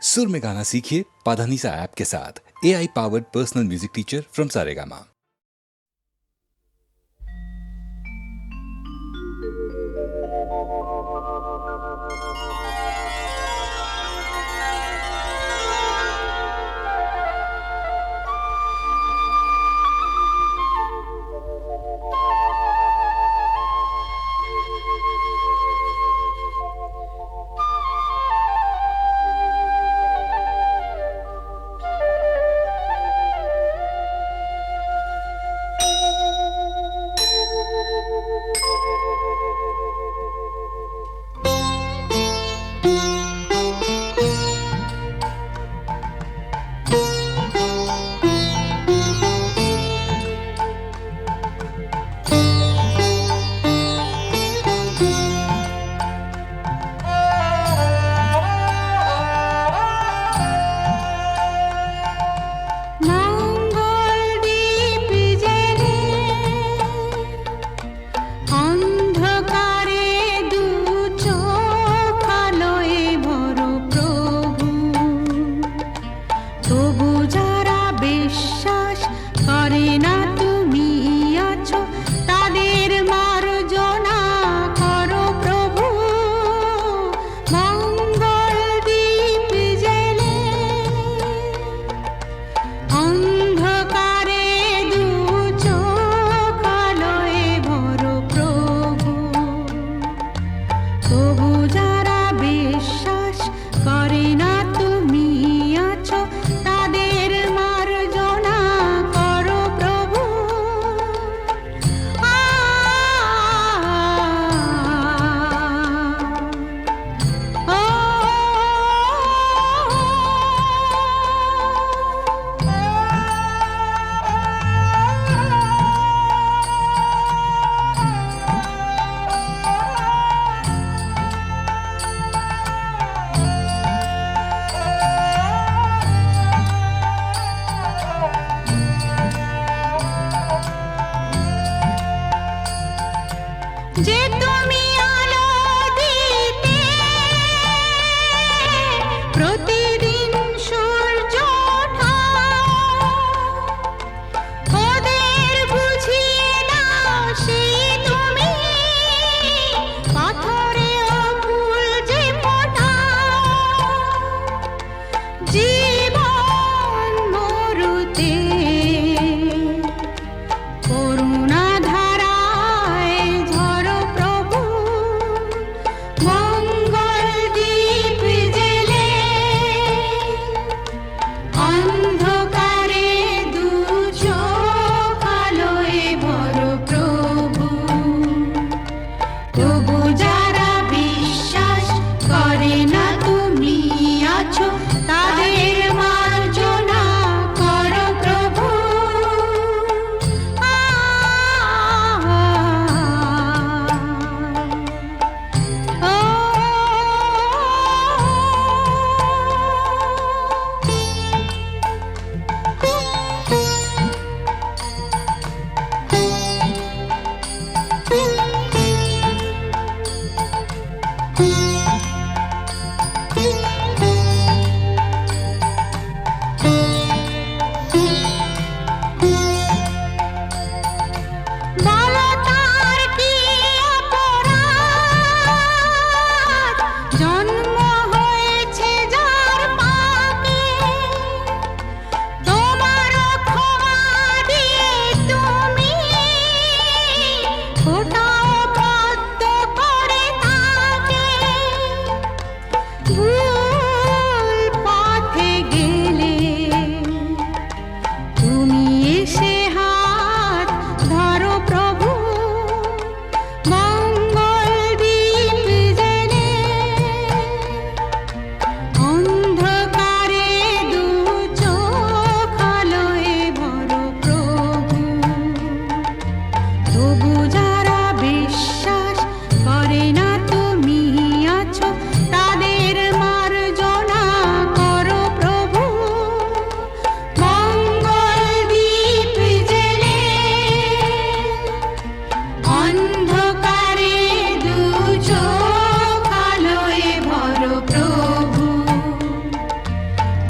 सुर में गाना सीखिए पाधानीसा ऐप के साथ। AI powered personal music teacher from Saregama.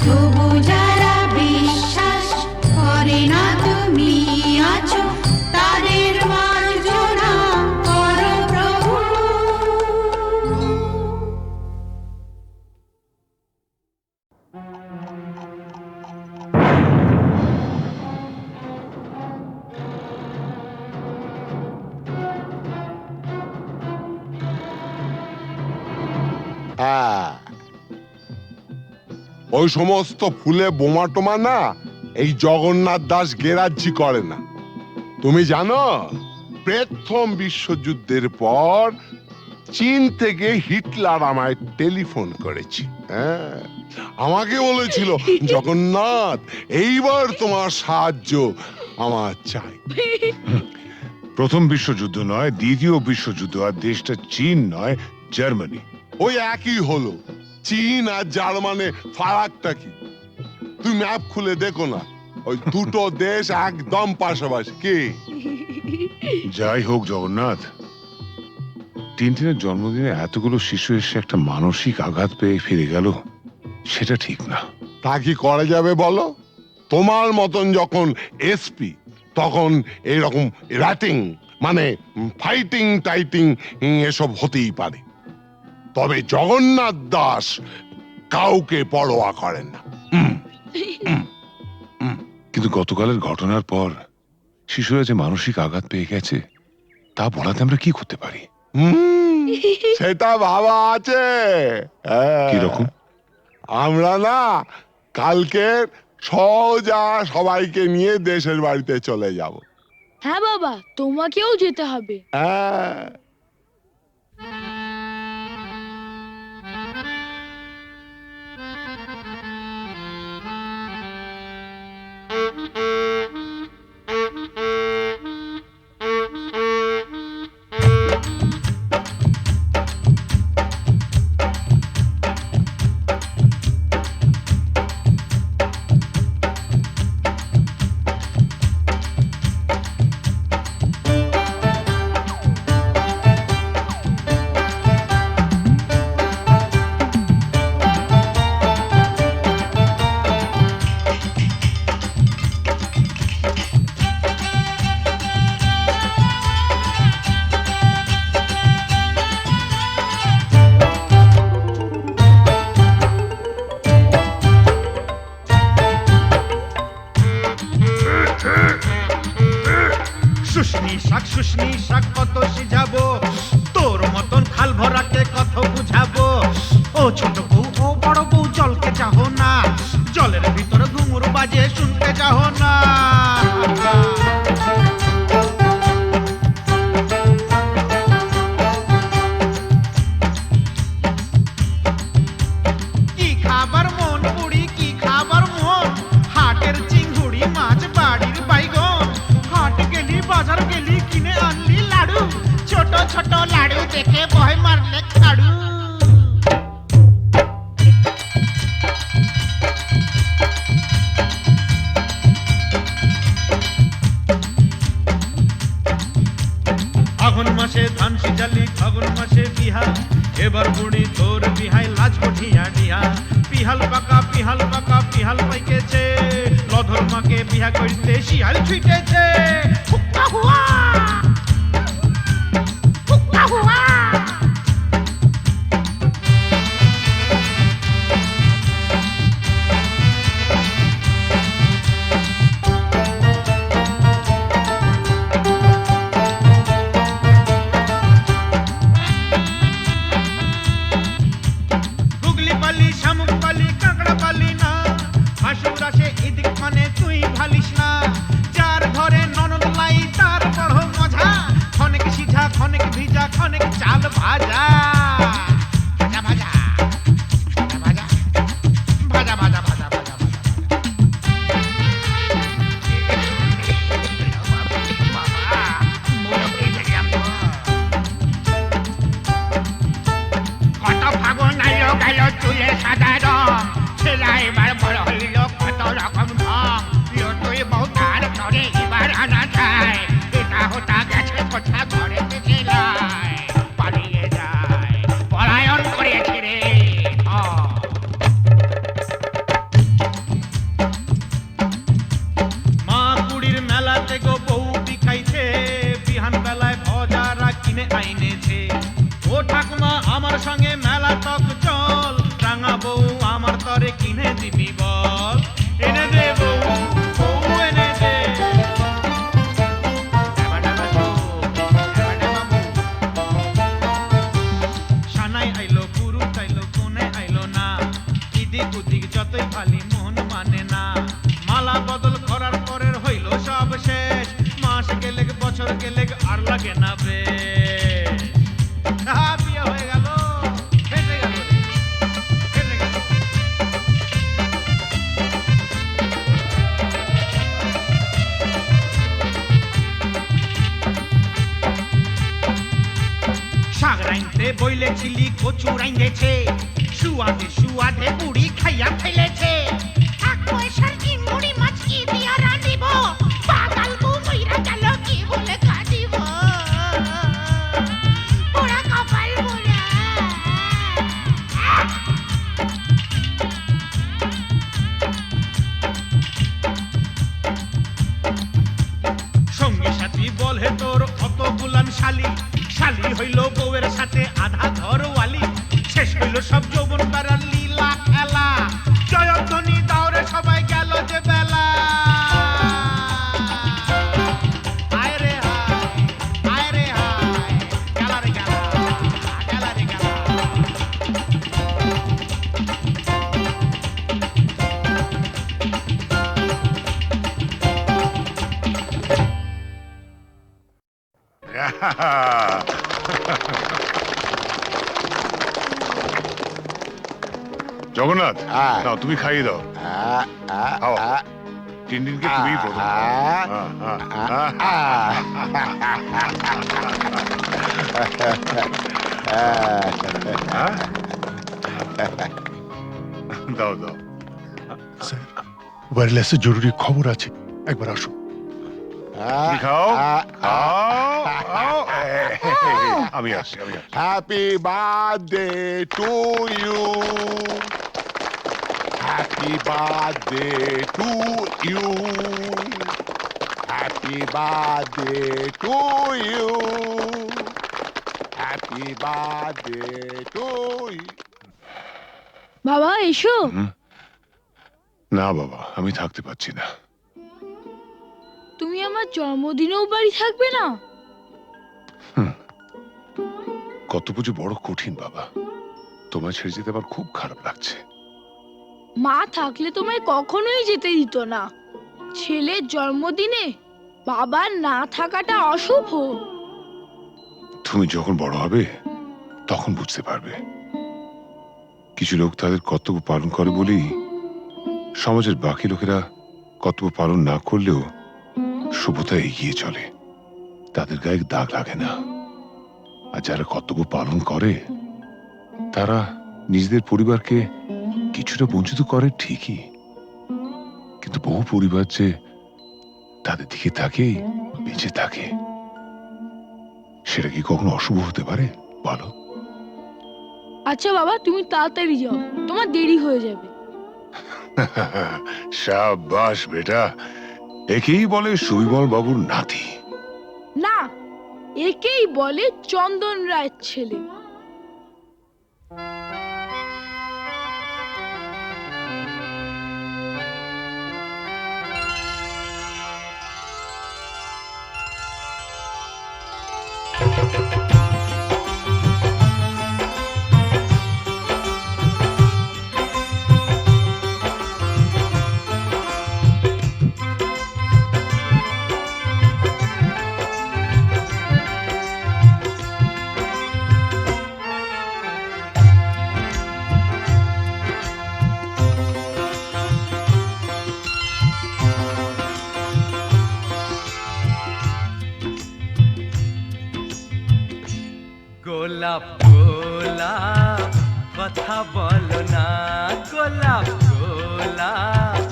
তবু যারা বিশ্বাস করে না তুমি আছো, তাদের মার্জনা করো প্রভু। হ্যাঁ, ওই সমস্ত ফুলে বোমা টোমা না এই জগন্নাথ দাস গেরাজ্জি করে না। তুমি জানো প্রথম বিশ্বযুদ্ধের পর চীন থেকে হিটলার আমায় টেলিফোন করেছে। হ্যাঁ, আমাকে বলেছিল জগন্নাথ এইবার তোমার সাহায্য আমার চাই। প্রথম বিশ্বযুদ্ধ নয়, দ্বিতীয় বিশ্বযুদ্ধ, আর দেশটা চীন নয়, জার্মানি। ওই একই হলো, চীন আর জার্মানে ফারাকটা কি? তুমি ম্যাপ খুলে দেখো না, ওই দুটো দেশ একদম পাশাপাশি। কি যাই হোক জগন্নাথ, টিনটিনের জন্মদিনে এতগুলো শিশু এসে একটা মানসিক আঘাত পেয়ে ফিরে গেল, সেটা ঠিক না। তা কি করা যাবে বলো? তোমার মতন যখন এসপি তখন এরকম র্যাটিং মানে ফাইটিং টাইটিং এসব হতেই পারে, তবে জগন্নাথ দাস কাউকে পরোয়া করেন না। কিন্তু গতকালের ঘটনার পর শিশুরা যে মানসিক আঘাত পেয়ে গেছে, তা বলাতে আমরা কি করতে পারি? সেটা ভাবা আছে। কিরকম? আমরা না কালকে সোজা সবাইকে নিয়ে দেশের বাড়িতে চলে যাব। হ্যাঁ বাবা, তোমাকেও যেতে হবে। হ্যাঁ, শুশনি শাক কত সিঝাবো, তোর মতন খাল ভরাকে কত বুঝাবো। ও ছোট বউ ও বড় বউ জলকে চাহো না, জলের ভিতর ঘুঙুর বাজে শুনতে চাহো না। কি খাবার মন বুড়ি, কি খাবার মন, হাটের চিংড়ি মাছ বাড়ির বাইগন। হাট গেলি বাজার গেলি কিনে আনলি লাড়ু, ছোট ছোট লাড়ু দেখে ভয় মারলে খাড়ু। ফাগুন মাসে ধান সিজালি, ফাগুন মাসে বিহা, এবার বুড়ি তোর বিহাই লাজ কঠিয়া ডিহা। পিহাল পাকা পিহাল পাকা পিহাল পাইকেছে, লধর মাকে বিহা করতে শিয়াল ছুটেছে। হুক্কা হুয়া হুক্কা হুয়া। গুগলি পালি শামুক পালি কাঁকড়া পালি না, হাসুর আসে এদিক মানে তুই ভালিস না। যার ঘরে ননদ লাই তার বড় মজা, খনেক সিঝা খনেক ভিজা খনেক চাল ভাজা। ভাজা ভাজা ভাজা ভাজা ভাজা ভাজা ভাজা ভাজা। বাবা মুরব্বি দেখলাম তো। কত ফাগুন আইলো গেল চুলে সাদা রং, ছেলা এবার বড় হইল কত রকম ঢং। তুই বউ তার ঘরে এবার আনা যায়, এটা হোতা গেছে কোথা ঘরে লাই পালিয়ে যায়। আমার তরে কিনে দিবি বল এনে দে বউ বউ এনে দে ডাবা ডাবা চোখ, ডাবা ডাবা মুখ। সানাই আইলো পুরুষ আইলো কোনে আইলো না ইদিক উদিক যতই ফালি মন মানে না মালা বদল করার পরের হইল সব শেষ মাস গেলে বছর গেলে আর লাগে না বেশ বিয়ে হয়ে গেল ফেসে গেল রে, ফেসে গেল। শাক রাইনতে বইলেছিলি কচু রাইন্দেছে সুয়াদে সুয়াদে বুড়ি খাইয়া ফেলেছে এক পয়সার চিংড়ি মাছ কি দিয়া রাঁধিব পাগাল বউ মইরা গেল কি বলে কাঁদিব পোড়া কপাল পোড়া সঙ্গী সাথী বলে তোর অত গুলাম শালি শালি হইল বউয়ের সাথে আধা ঘরওয়ালি শেষ হইল সব যৌবন বেড়ার লীলা খেলা জয়ধ্বনি দাওরে সবাই গেল যে বেলা আয় রে হায় গেলা রে গেলা গেলা রে গেলা জগন্নাথ হ্যাঁ। নাও তুমি খাইয়ে দাও খাও। টিনটিনকে তুমি প্রথম খাও। দাও দাও স্যার ওয়্যারলেসে জরুরি খবর আছে একবার আসুন তুমি খাও খাও খাও। আমি আসছি আমি আসছি happy birthday to you happy birthday to you happy birthday to you happy birthday to you বাবা এসো। না বাবা আমি থাকতে পারছি না তুমি আমার জন্মদিনেও বাড়ি থাকবে না? কত পুজো বড় কঠিন বাবা তোমায় ছেড়ে যেতে আমার খুব খারাপ লাগছে মা থাকলে তোমায় কখনোই যেতে দিত না। ছেলের জন্মদিনে বাবার না থাকাটা অশুভ। তুমি যখন বড় হবে তখন বুঝতে পারবে কিছু লোক তাদের কর্তব্য পালন করে বলেই সমাজের বাকি লোকেরা কর্তব্য পালন না করলেও সভ্যতা এগিয়ে চলে তাদের গায়ে দাগ লাগে না আর যারা কর্তব্য পালন করে তারা নিজেদের পরিবারকে কিছুটা বঞ্চিত করে ঠিকই কিন্তু বহু পরিবার যে তাদের দিকে তাকিয়ে বেঁচে থাকে সেটা কি কখনো অশুভ হতে পারে বলো আচ্ছা বাবা তুমি তাড়াতাড়ি যাও, তোমার দেরি হয়ে যাবে। শাবাশ বেটা একেই বলে সুবিমল বাবুর নাতি না, একেই বলে চন্দন রায়ের ছেলে। গোলাপ গোলাপ কথা বলো না, গোলাপ গোলাপ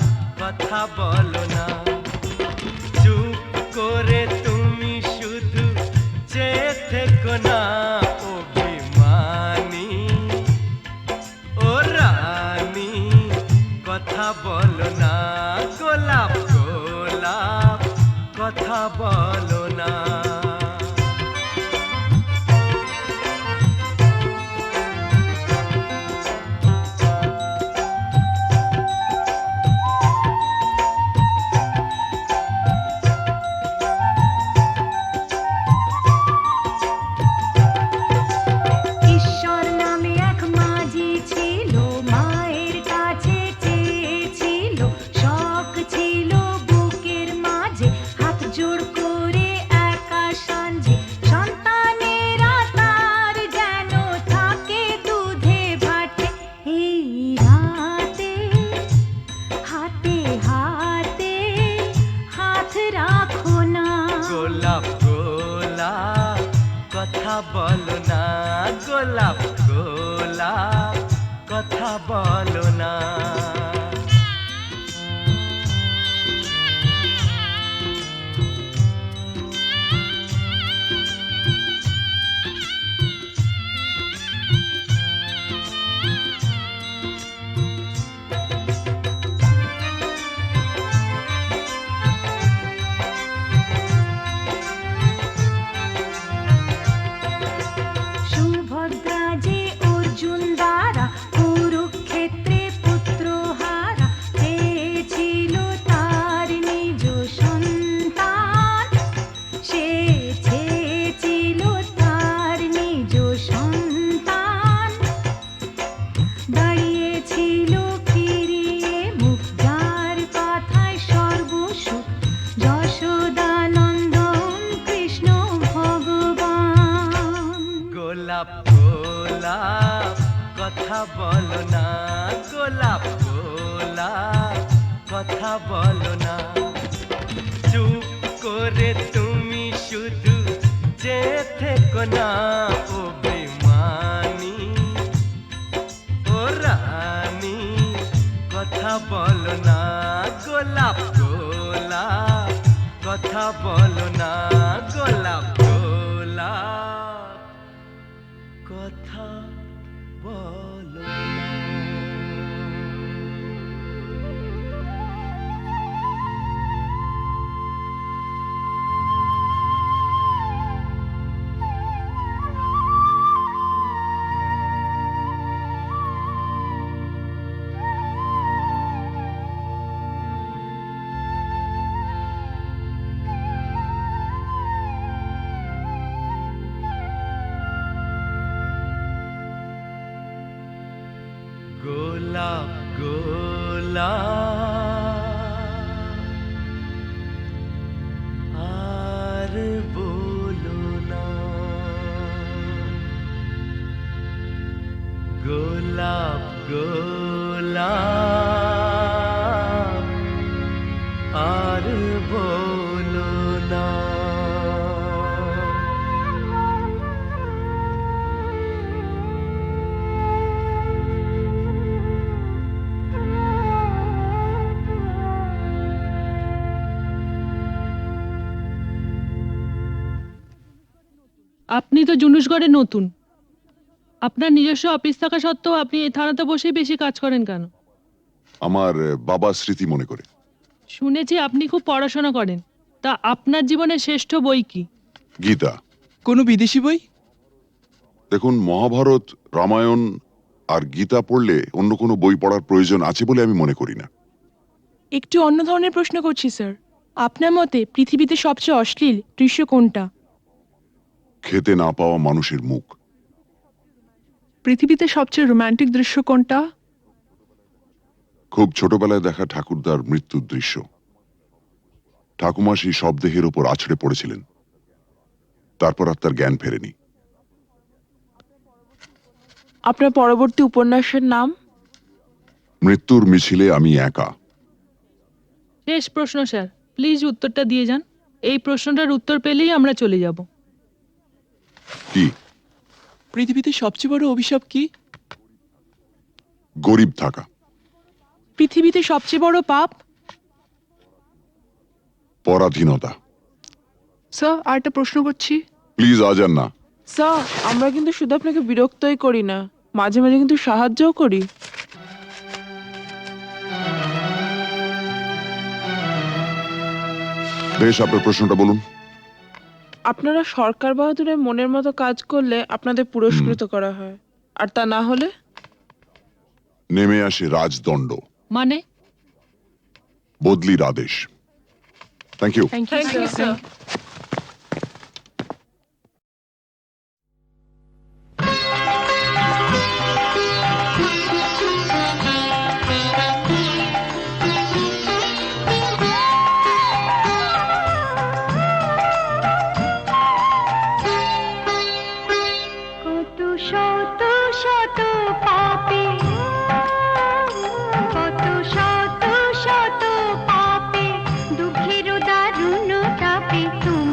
কথা বলো না, চুপ করে তুমি শুধু চেয়ে থেকো না, অভিমানী ও রানী কথা বলো না, গোলাপ গোলাপ কথা বলো না। বলো না গোলাপ গোলাপ কথা বলো না সুভদ্রা যে অর্জুন দ্বারা কুরুক্ষেত্রে পুত্রহারা চেয়েছিল তার নিজ সন্তান সে চেয়েছিল তার নিজ সন্তান দাঁড়িয়েছিল ফিরিয়ে মুখ যার কথায় সর্বসুখ যশোদানন্দন কৃষ্ণ ভগবান গোলাপ গোলাপ কথা বলো না গোলাপ গোলাপ কথা বলো না চুপ করে তুমি শুধু যে থেকো না ও বেমানি ও রানী কথা বলো না গোলাপ গোলাপ কথা বলো না গোলাপ গোলাপ কথা বলো না গোলাপ গোলাপ আর বলো না গোলাপ গোলাপ আর বলো না আপনি তো জুনুসগড়ে নতুন আপনার নিজস্ব অফিস থাকা সত্ত্বেও আপনি এই থানাতে বসেই বেশি কাজ করেন কেন আমার বাবার স্মৃতি মনে করে। শুনেছি আপনি খুব পড়াশোনা করেন তা আপনার জীবনের শ্রেষ্ঠ বই কি গীতা। কোনো বিদেশি বই? দেখুন, মহাভারত, রামায়ণ আর গীতা পড়লে অন্য কোনো বই পড়ার প্রয়োজন আছে বলে আমি মনে করি না। একটু অন্য ধরনের প্রশ্ন করছি স্যার, আপনার মতে পৃথিবীতে সবচেয়ে অশ্লীল দৃশ্য কোনটা? খেতে না পাওয়া মানুষের মুখ। পৃথিবীতে সবচেয়ে রোমান্টিক দৃশ্য কোনটা? খুব ছোটবেলায় দেখা ঠাকুরদার মৃত্যুর দৃশ্য। ঠাকুমা সেই শবদেহের ওপর আছড়ে পড়েছিলেন, তারপর আর তার জ্ঞান ফেরেনি। আপনার পরবর্তী উপন্যাসের নাম? মৃত্যুর মিছিলে আমি একা। শেষ প্রশ্ন স্যার, প্লিজ উত্তরটা দিয়ে যান। এই প্রশ্নটার উত্তর পেলেই আমরা চলে যাব। কি? পৃথিবীতে সবচেয়ে বড় অভিশাপ কি? গরিব থাকা। পৃথিবীতে সবচেয়ে বড় পাপ? পরাধীনতা। স্যার, আর একটা প্রশ্ন করছি। প্লিজ আজ আর না। স্যার, আমরা কিন্তু শুধু আপনাকে বিরক্তই করি না, মাঝে মাঝে কিন্তু সাহায্যও করি। বেশ, আপনার প্রশ্নটা বলুন। আপনারা সরকার বাহাদুরের মনের মতো কাজ করলে আপনাদের পুরস্কৃত করা হয়, আর তা না হলে নেমে আসে রাজদণ্ড, মানে? বদলির আদেশ। Thank you. Thank you sir. শত শত পাপে দুঃখের দারুণ তাপে তুমি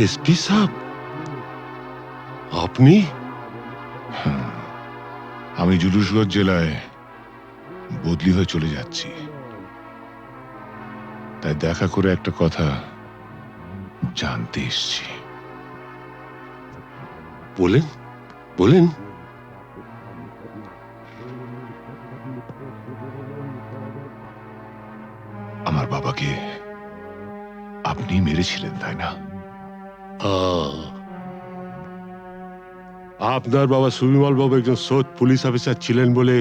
এসপি সাহেব, আপনি? আমি জুলুসগঞ্জ জেলায় বদলি হয়ে চলে যাচ্ছি, তাই দেখা করে একটা কথা জানতে এসছি। বলেন বলেন। আমার বাবাকে আপনি মেরেছিলেন, তাই না? আপনার বাবা সুবিমল বাবু একজন সৎ পুলিশ অফিসার ছিলেন বলে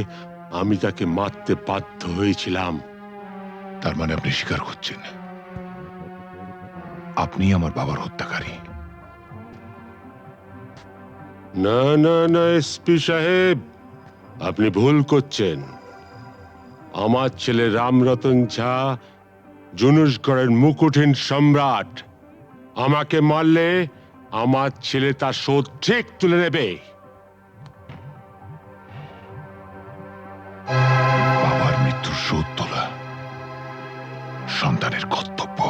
আমি তাকে মারতে বাধ্য হয়েছিলাম। তার মানে আপনি স্বীকার করছেন আপনি আমার বাবার হত্যাকারী? না না না এসপি সাহেব, আপনি ভুল করছেন। আমার ছেলে রামরতন ঝা জুনুসগড়ের মুকুটহীন সম্রাট। আমাকে মারলে আমার ছেলে তার শোধ ঠিক তুলে নেবে। বাবার মৃত্যুর শোধ তোলা সন্তানের কর্তব্য।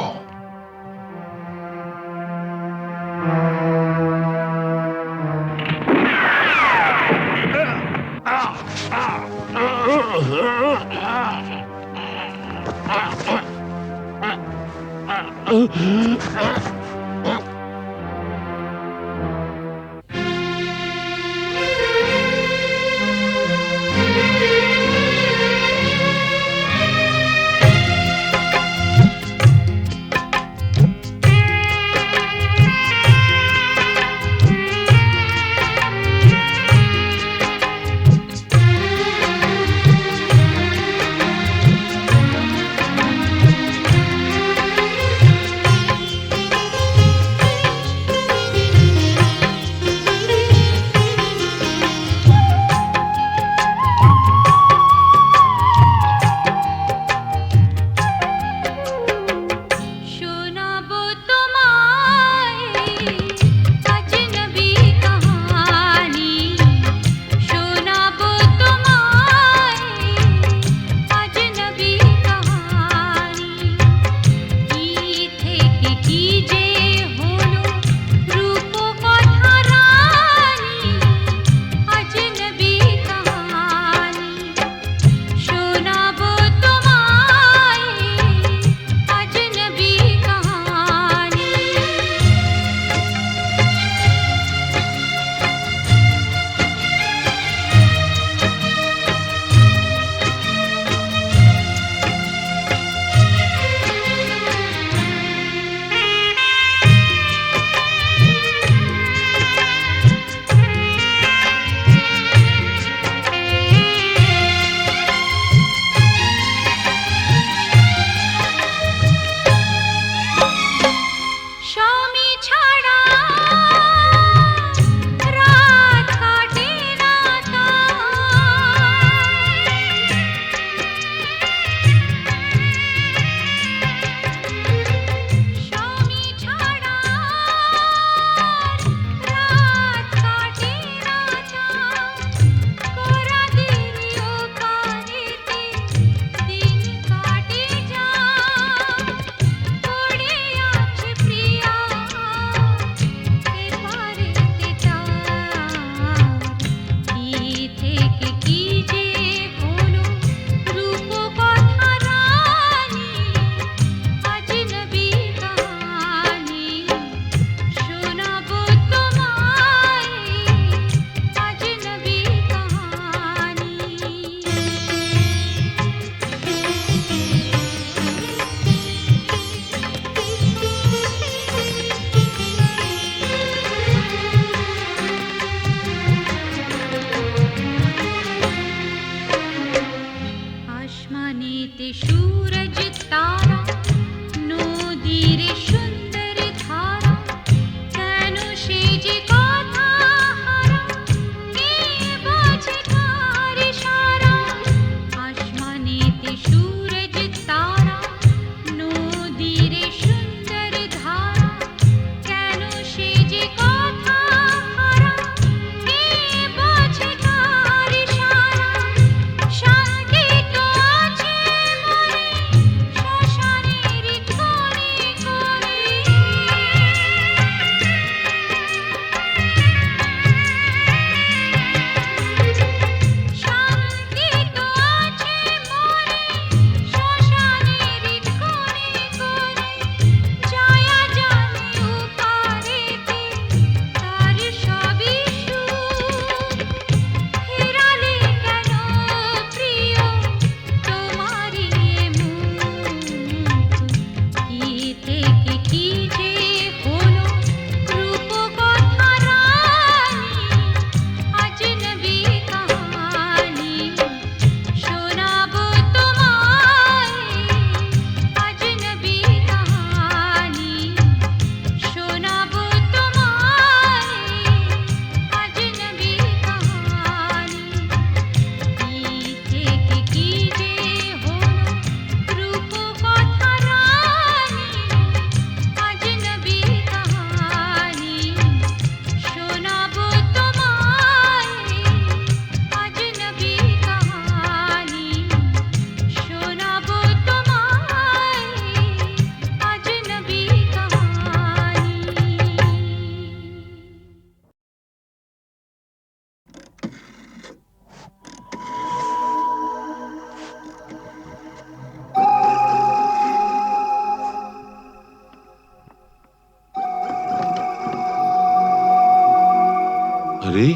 আরে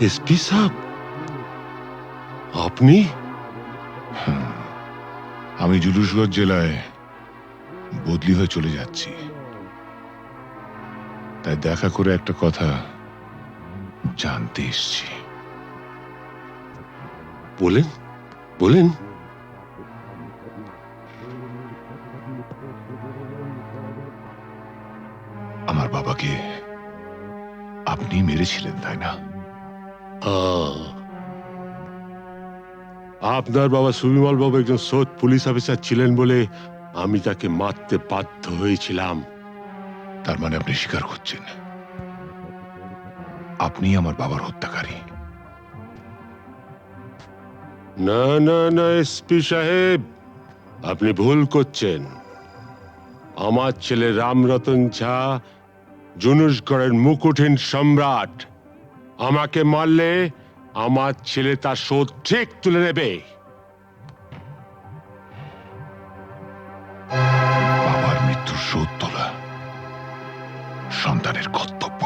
এসপি সাহেব, আপনি? আমি জুলুসগঞ্জ জেলায় বদলি হয়ে চলে যাচ্ছি, তাই দেখা করে একটা কথা জানতে এসছি। বলেন বলেন। আমার বাবাকে আপনি মেরেছিলেন, তাই না? আপনার বাবা সুবিমল বাবু একজন সৎ পুলিশ অফিসার ছিলেন বলে আমি তাকে মারতে বাধ্য হয়েছিলাম। তার মানে আপনি স্বীকার করছেন আপনি আমার বাবার হত্যাকারী? না না না এসপি সাহেব, আপনি ভুল করছেন। আমার ছেলে রামরতন ঝা জুনুসগড়ের মুকুটহীন সম্রাট। আমাকে মারলে আমার ছেলে তার শোধ ঠিক তুলে নেবে। বাবার মৃত্যুর শোধ তোলা সন্তানের কর্তব্য।